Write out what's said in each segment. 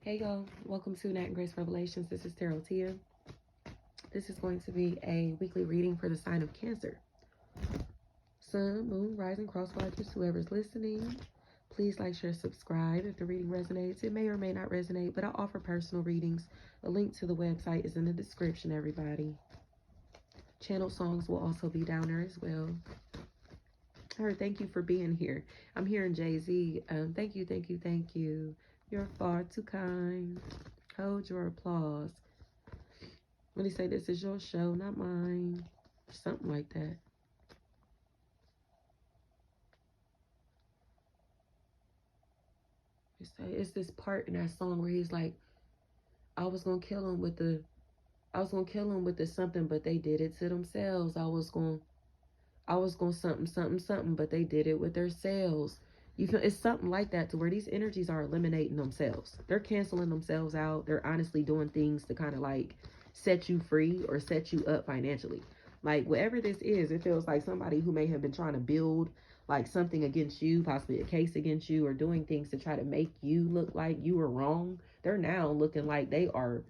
Hey y'all, welcome to Nat and Grace Revelations. This is Tarot Tia. This is going to be a weekly reading for the sign of Cancer. Sun, Moon, Rising, Crosswatchers, whoever's listening, please like, share, subscribe if the reading resonates. It may or may not resonate, but I offer personal readings. A link to the website is in the description, everybody. Channel songs will also be down there as well. All right, thank you for being here. I'm hearing Jay-Z. Thank you, thank you, thank you. You're far too kind. Hold your applause. When he say this is your show, not mine. Something like that. It's this part in that song where he's like, I was gonna kill him with the something, but they did it to themselves. I was gonna something, but they did it with themselves. You feel it's something like that, to where these energies are eliminating themselves. They're canceling themselves out. They're honestly doing things to kind of like set you free or set you up financially. Like whatever this is, it feels like somebody who may have been trying to build like something against you, possibly a case against you, or doing things to try to make you look like you were wrong. They're now looking like they are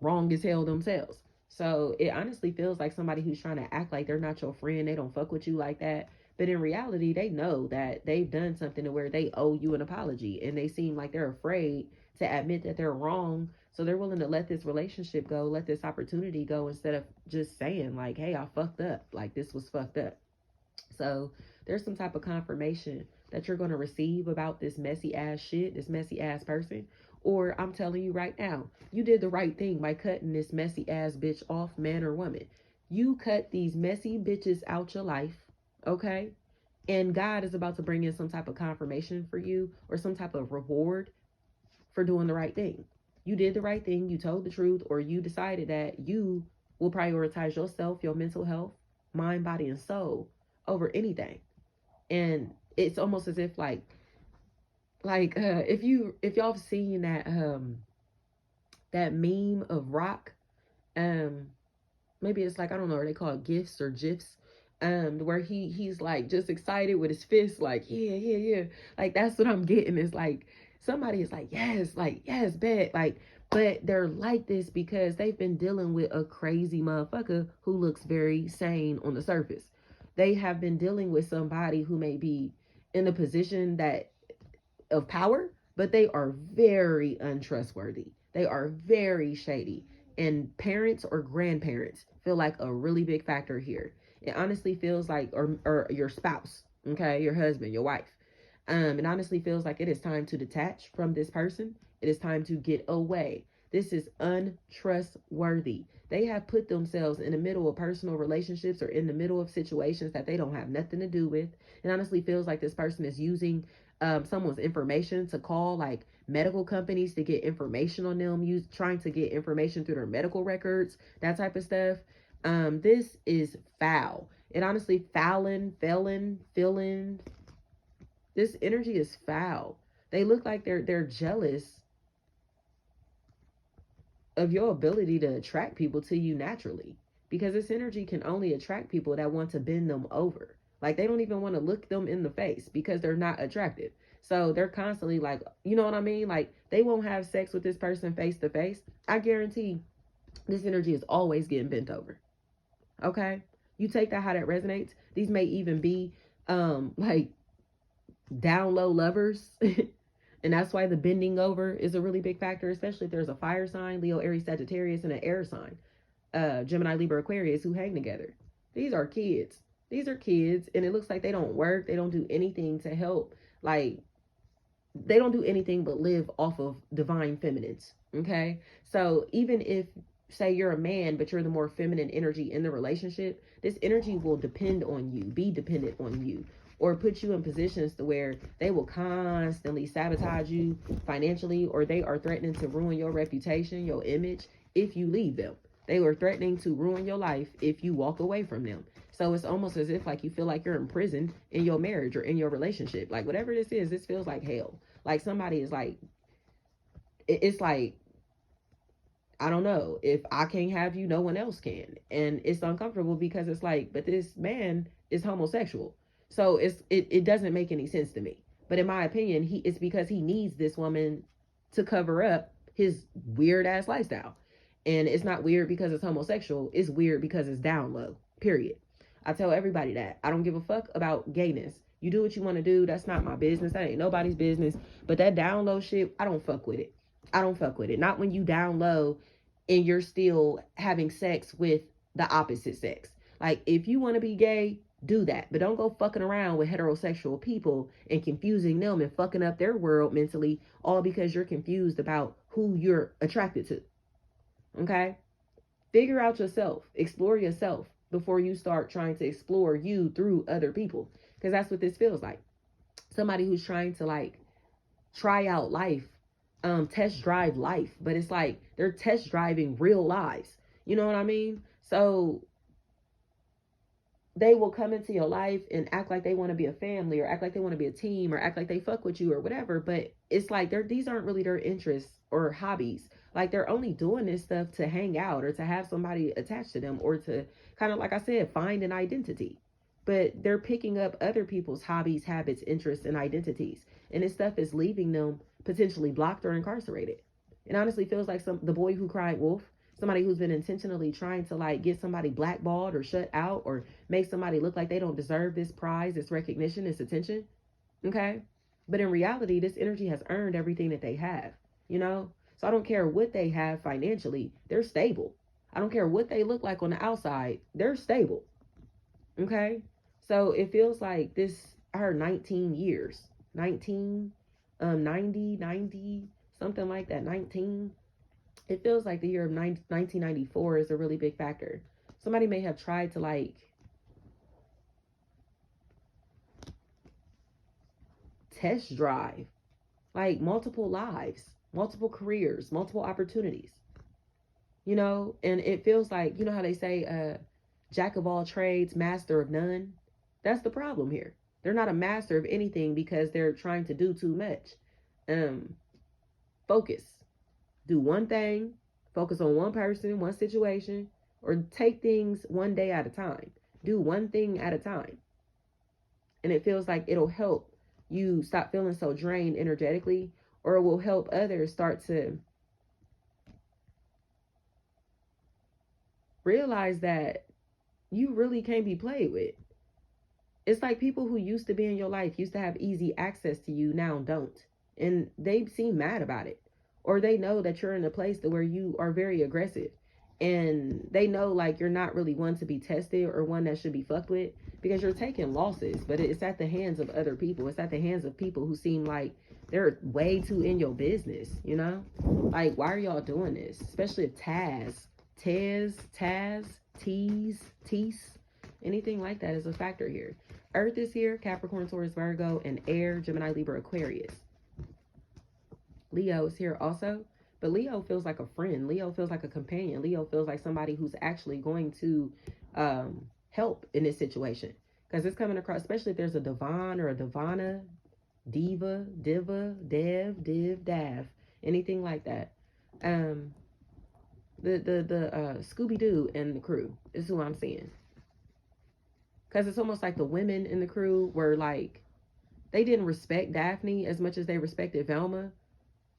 wrong as hell themselves. So it honestly feels like somebody who's trying to act like they're not your friend. They don't fuck with you like that. But in reality, they know that they've done something to where they owe you an apology. And they seem like they're afraid to admit that they're wrong. So they're willing to let this relationship go, let this opportunity go, instead of just saying like, hey, I fucked up. Like this was fucked up. So there's some type of confirmation that you're going to receive about this messy ass shit, this messy ass person. Or I'm telling you right now, you did the right thing by cutting this messy ass bitch off, man or woman. You cut these messy bitches out your life, okay? And God is about to bring in some type of confirmation for you, or some type of reward for doing the right thing. You did the right thing, you told the truth, or you decided that you will prioritize yourself, your mental health, mind, body, and soul over anything. And it's almost as if if y'all have seen that meme of Rock, um maybe it's like, I don't know, are they called gifs or gifs, where he's like just excited with his fist, like yeah, like that's what I'm getting. Is like somebody is like yes bet, like, but they're like this because they've been dealing with a crazy motherfucker who looks very sane on the surface. They have been dealing with somebody who may be in a position that of power, but they are very untrustworthy. They are very shady. And parents or grandparents feel like a really big factor here. It honestly feels like, or your spouse, okay, your husband, your wife. It honestly feels like it is time to detach from this person. It is time to get away. This is untrustworthy. They have put themselves in the middle of personal relationships or in the middle of situations that they don't have nothing to do with. It honestly feels like this person is using someone's information to call like medical companies to get information on them, trying to get information through their medical records, that type of stuff. This is foul. It honestly feeling. This energy is foul. They look like they're jealous of your ability to attract people to you naturally, because this energy can only attract people that want to bend them over. Like they don't even want to look them in the face because they're not attractive. So they're constantly like, you know what I mean? Like they won't have sex with this person face to face. I guarantee this energy is always getting bent over. Okay? You take that how that resonates. These may even be like down low lovers. And that's why the bending over is a really big factor, especially if there's a fire sign, Leo, Aries, Sagittarius, and an air sign, Gemini, Libra, Aquarius, who hang together. These are kids. These are kids, and it looks like they don't work. They don't do anything to help. Like, they don't do anything but live off of divine feminines. Okay? So even if, say, you're a man, but you're the more feminine energy in the relationship, this energy will depend on you, be dependent on you, or put you in positions to where they will constantly sabotage you financially, or they are threatening to ruin your reputation, your image, if you leave them. They were threatening to ruin your life if you walk away from them. So it's almost as if like you feel like you're imprisoned in your marriage or in your relationship. Like whatever this is, this feels like hell. Like somebody is like, it's like, I don't know, if I can't have you, no one else can. And it's uncomfortable because it's like, but this man is homosexual. So it doesn't make any sense to me. But in my opinion, it's because he needs this woman to cover up his weird ass lifestyle. And it's not weird because it's homosexual. It's weird because it's down low. Period. I tell everybody that. I don't give a fuck about gayness. You do what you want to do. That's not my business. That ain't nobody's business. But that down low shit, I don't fuck with it. I don't fuck with it. Not when you down low and you're still having sex with the opposite sex. Like, if you want to be gay, do that. But don't go fucking around with heterosexual people and confusing them and fucking up their world mentally, all because you're confused about who you're attracted to. Okay? Figure out yourself. Explore yourself before you start trying to explore you through other people. Because that's what this feels like. Somebody who's trying to, like, try out life, test drive life. But it's like they're test driving real lives. You know what I mean? So they will come into your life and act like they want to be a family, or act like they want to be a team, or act like they fuck with you or whatever. But it's like these aren't really their interests or hobbies. Like, they're only doing this stuff to hang out or to have somebody attached to them, or to kind of, like I said, find an identity. But they're picking up other people's hobbies, habits, interests, and identities. And this stuff is leaving them potentially blocked or incarcerated. It honestly feels like the boy who cried wolf. Somebody who's been intentionally trying to, like, get somebody blackballed or shut out, or make somebody look like they don't deserve this prize, this recognition, this attention. Okay? But in reality, this energy has earned everything that they have, you know? So I don't care what they have financially, they're stable. I don't care what they look like on the outside, they're stable. Okay? So it feels like I heard 19 years. 19, 90, something like that, 19. It feels like the year of 1994 is a really big factor. Somebody may have tried to, like, test drive, like, multiple lives, multiple careers, multiple opportunities, you know? And it feels like, you know how they say, jack of all trades, master of none? That's the problem here. They're not a master of anything because they're trying to do too much. Focus. Do one thing, focus on one person, one situation, or take things one day at a time. Do one thing at a time. And it feels like it'll help you stop feeling so drained energetically, or it will help others start to realize that you really can't be played with. It's like people who used to be in your life, used to have easy access to you, now don't. And they seem mad about it. Or they know that you're in a place where you are very aggressive. And they know, like, you're not really one to be tested or one that should be fucked with, because you're taking losses. But it's at the hands of other people. It's at the hands of people who seem like they're way too in your business, you know? Like, why are y'all doing this? Especially if Tease, anything like that is a factor here. Earth is here, Capricorn, Taurus, Virgo, and air, Gemini, Libra, Aquarius. Leo is here also, but Leo feels like a friend. Leo feels like a companion. Leo feels like somebody who's actually going to help in this situation. Because it's coming across, especially if there's a Devon or a Devana, Diva, Div, Dav, anything like that. The Scooby-Doo and the crew is who I'm seeing. Because it's almost like the women in the crew were like, they didn't respect Daphne as much as they respected Velma.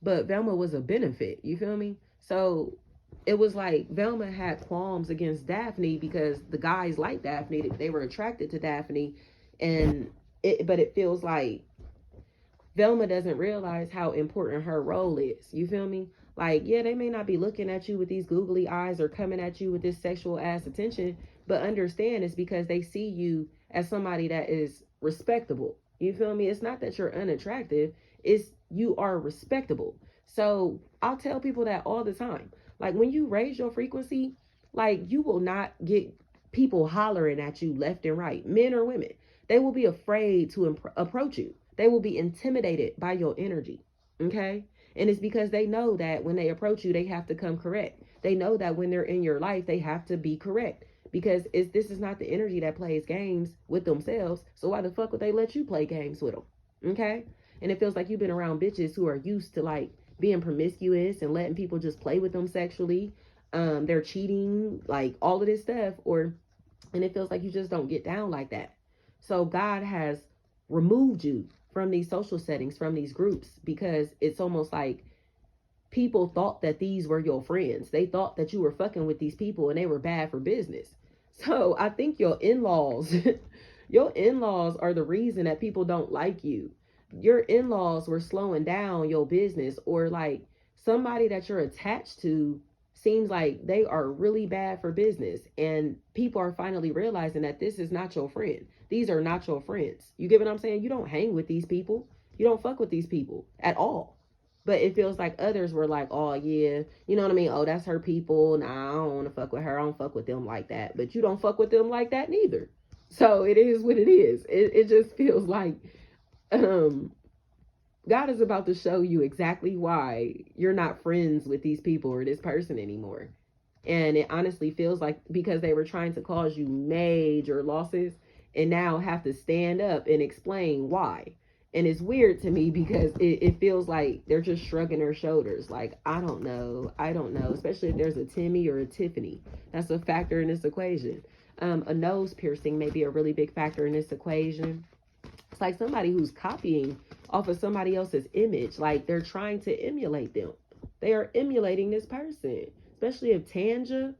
But Velma was a benefit, you feel me? So it was like Velma had qualms against Daphne because the guys like Daphne, they were attracted to Daphne. But it feels like Velma doesn't realize how important her role is. You feel me? Like, yeah, they may not be looking at you with these googly eyes or coming at you with this sexual ass attention, but understand it's because they see you as somebody that is respectable. You feel me? It's not that you're unattractive. It's you are respectable. So I'll tell people that all the time. Like, when you raise your frequency, like, you will not get people hollering at you left and right, men or women. They will be afraid to approach you. They will be intimidated by your energy. Okay? And it's because they know that when they approach you, they have to come correct. They know that when they're in your life, they have to be correct. Because this is not the energy that plays games with themselves. So why the fuck would they let you play games with them? Okay? And it feels like you've been around bitches who are used to, like, being promiscuous and letting people just play with them sexually. They're cheating, like, all of this stuff. And it feels like you just don't get down like that. So God has removed you from these social settings, from these groups, because it's almost like people thought that these were your friends. They thought that you were fucking with these people and they were bad for business. So I think your in-laws, your in-laws are the reason that people don't like you. Your in-laws were slowing down your business, or like somebody that you're attached to seems like they are really bad for business, and people are finally realizing that this is not your friend. These are not your friends. You get what I'm saying? You don't hang with these people. You don't fuck with these people at all. But it feels like others were like, oh yeah, you know what I mean? Oh, that's her people. Nah, I don't want to fuck with her. I don't fuck with them like that. But you don't fuck with them like that neither. So it is what it is. It just feels like um God is about to show you exactly why you're not friends with these people or this person anymore. And it honestly feels like because they were trying to cause you major losses and now have to stand up and explain why. And it's weird to me because it feels like they're just shrugging their shoulders. Like, I don't know. I don't know. Especially if there's a Timmy or a Tiffany. That's a factor in this equation. A nose piercing may be a really big factor in this equation. It's like somebody who's copying off of somebody else's image. Like they're trying to emulate them. They are emulating this person. Especially if Tangi,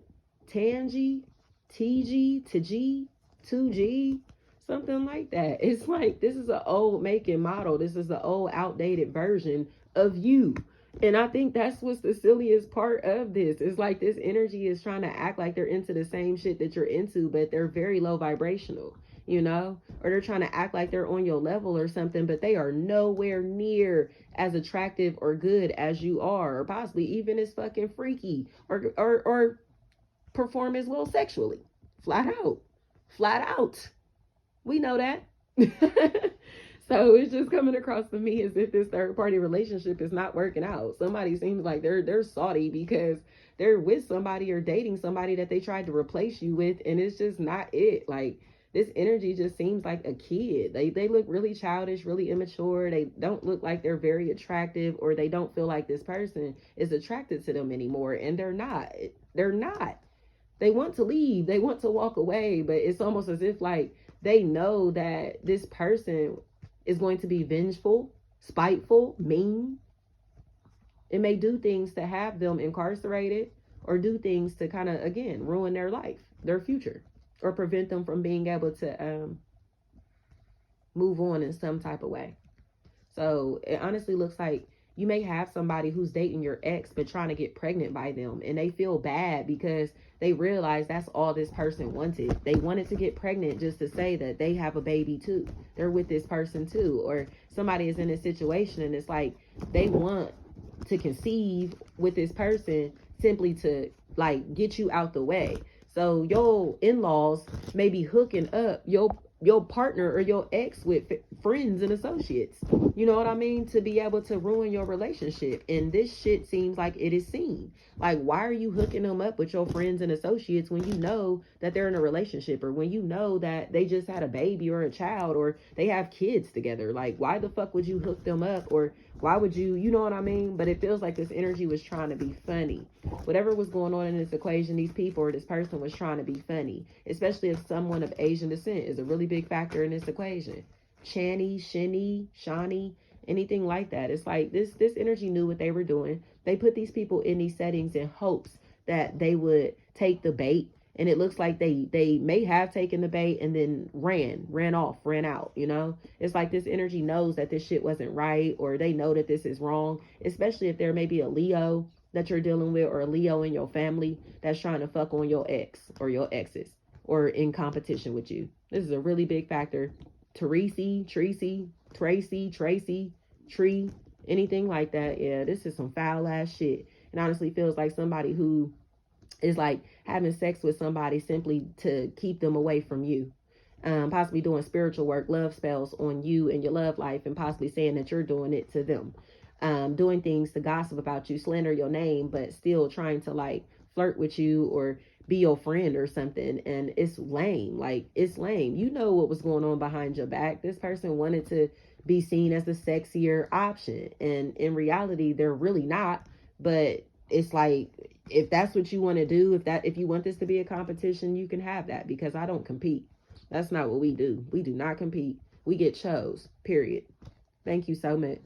TG, Tg, 2G, something like that. It's like this is an old make and model. This is an old outdated version of you. And I think that's what's the silliest part of this. It's like this energy is trying to act like they're into the same shit that you're into, but they're very low vibrational, you know? Or they're trying to act like they're on your level or something, but they are nowhere near as attractive or good as you are, or possibly even as fucking freaky or perform as well sexually. Flat out. Flat out. We know that. So it's just coming across to me as if this third party relationship is not working out. Somebody seems like they're salty because they're with somebody or dating somebody that they tried to replace you with, and it's just not it. Like this energy just seems like a kid. They look really childish, really immature. They don't look like they're very attractive, or they don't feel like this person is attracted to them anymore, and they're not. They're not. They want to leave. They want to walk away, but it's almost as if like they know that this person is going to be vengeful, spiteful, mean. It may do things to have them incarcerated or do things to kind of, again, ruin their life, their future, or prevent them from being able to move on in some type of way. So it honestly looks like you may have somebody who's dating your ex but trying to get pregnant by them, and they feel bad because they realize that's all this person wanted. They wanted to get pregnant just to say that they have a baby too. They're with this person too. Or somebody is in a situation and it's like they want to conceive with this person simply to like get you out the way. So your in-laws may be hooking up your partner or your ex with friends and associates. You know what I mean? To be able to ruin your relationship. And this shit seems like it is seen. Like, why are you hooking them up with your friends and associates when you know that they're in a relationship, or when you know that they just had a baby or a child, or they have kids together? Like, why the fuck would you hook them up? Or why would you know what I mean? But it feels like this energy was trying to be funny. Whatever was going on in this equation, these people or this person was trying to be funny, especially if someone of Asian descent is a really big factor in this equation. Chani, Shani, Shani, anything like that. It's like this energy knew what they were doing. They put these people in these settings in hopes that they would take the bait. And it looks like they may have taken the bait and then ran off, ran out, you know? It's like this energy knows that this shit wasn't right, or they know that this is wrong, especially if there may be a Leo that you're dealing with, or a Leo in your family that's trying to fuck on your ex or your exes, or in competition with you. This is a really big factor. Tracy, Tree, anything like that. Yeah, this is some foul ass shit. And honestly feels like somebody who is like having sex with somebody simply to keep them away from you. Possibly doing spiritual work, love spells on you and your love life, and possibly saying that you're doing it to them. Doing things to gossip about you, slander your name, but still trying to like flirt with you or be your friend or something. And it's lame. Like, it's lame. You know what was going on behind your back. This person wanted to be seen as the sexier option, and in reality they're really not. But it's like, if that's what you want to do, if you want this to be a competition, you can have that, because I don't compete. That's not what we do. We do not compete. We get chose, period. Thank you so much.